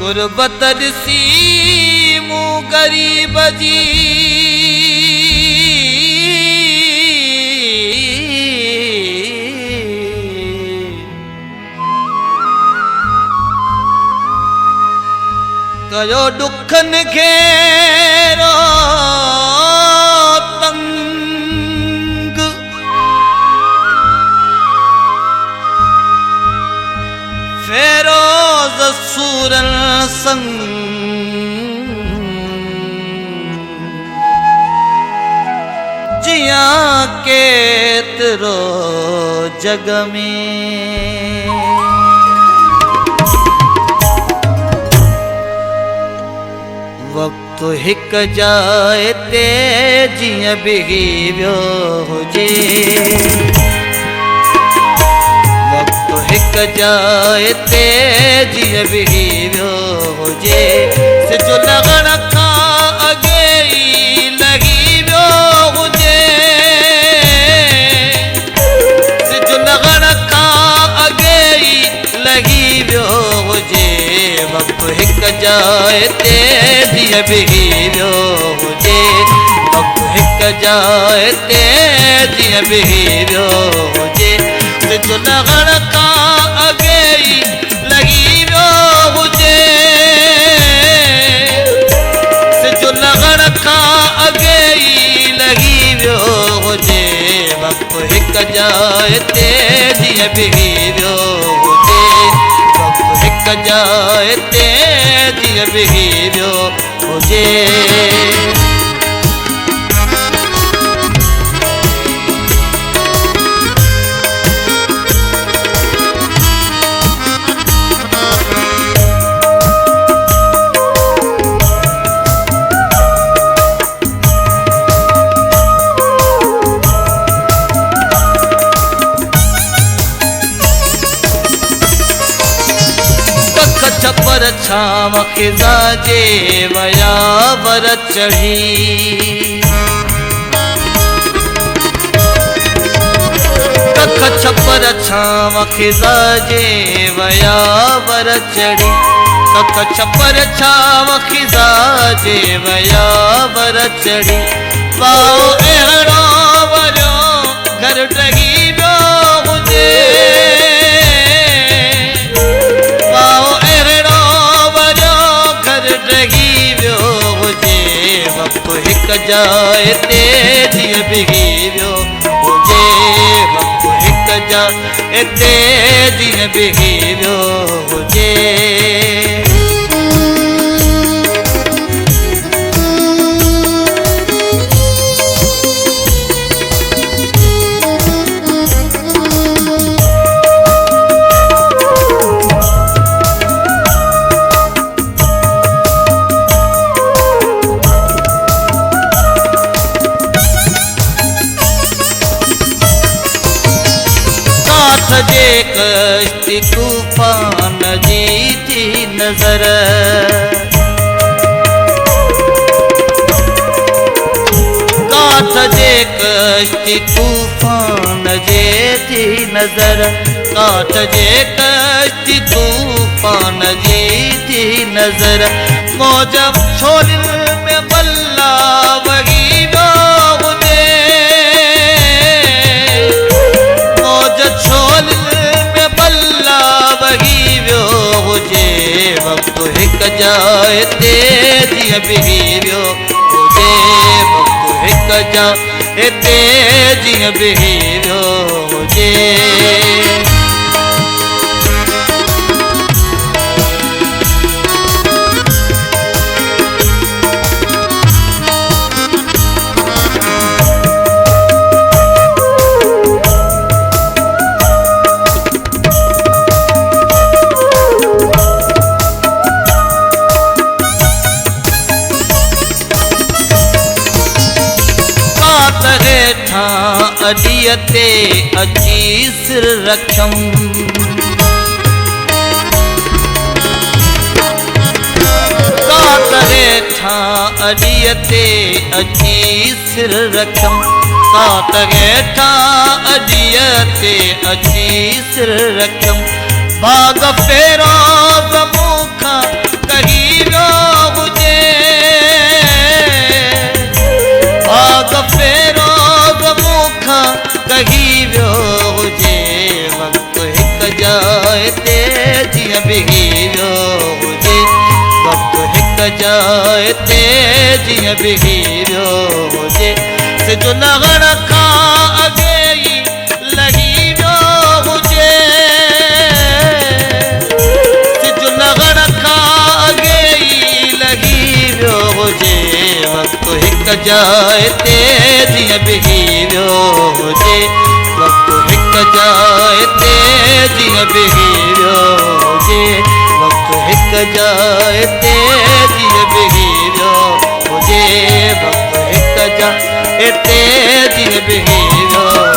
गुरबत ॾिसी मूं ग़रीब जी कयो दुखन घेरो तंग फेरोज सूरन संग जिया केतिरो जग में वक्त हिक जाए ते जिया बिही वियो हुजे वक्त हिक जाए ते जिया बिही वियो हुजे सिजो लॻण खां अॻे ई लॻी वियो हुजे सिजो लॻण खां अॻे ई लॻी वियो हुजे वक्त हिक जाए ते जिया बिही वियो हुजे वक्त हिक जाए ते जिया बिही वियो हुजे सिजो लॻण खां अॻे ई लॻी वियो हुजे सिजो लॻण खां अॻे ई लॻी वियो हुजे वक्त हिक जाए ते जिया बिही वियो हुजे वक्त हिक जाए ते जिया बिही वियो हुजे छपर छाव खिज़ा जे वया वर चढ़ी कख छपर छाव खिज़ा जे वया वर चढ़ी कख छपर छाव खिज़ा जे वया वर चढ़ी पाओ अहिड़ो वरियो घर टही वियो हुजे वक्त हिक जाए ते जिया बिही वियो हुजे वक्त हिक जाए ते जिया बिही वियो हुजे जे कश्ती तूफान जी थी नजर काठ जे कश्ती तूफान जे थी नजर काठ जे कश्ती तूफान जी थी नजर मौज छोड़ में बल्ला वही हुजे मौज छोड़ में बल्ला वही वियो हुजे वक्त हिक जाए ते जिया बिही वियो हुजे वक्त हिक जाए ते जिया बिही वियो हुजे अॾीअ ते अची सिर रखियम कात हेठा अॾीअ ते अची सिर रखियम कात हेठा अॾीअ ते अची सिर रखियम भाग फेरो मूंखां कही वियो हुजे वक़्तु हिक जाइ ते जीअं बिही वियो हुजे वक़्तु हिक जाइ ते जीअं बिही वियो हुजे सिज लहण खां अॻे ई लही वियो हुजे सिज लहण खां अॻे ई लही वियो हुजे वक़्तु हिक जाइ ते जीअं बिही वियो हुजे वक़्तु हिक जाइ ते जीअं बिही वियो हुजे वक़्तु हिक जाइ ते जीअं बिही वियो हुजे वक़्तु हिक जाइ ते जीअं बिही वियो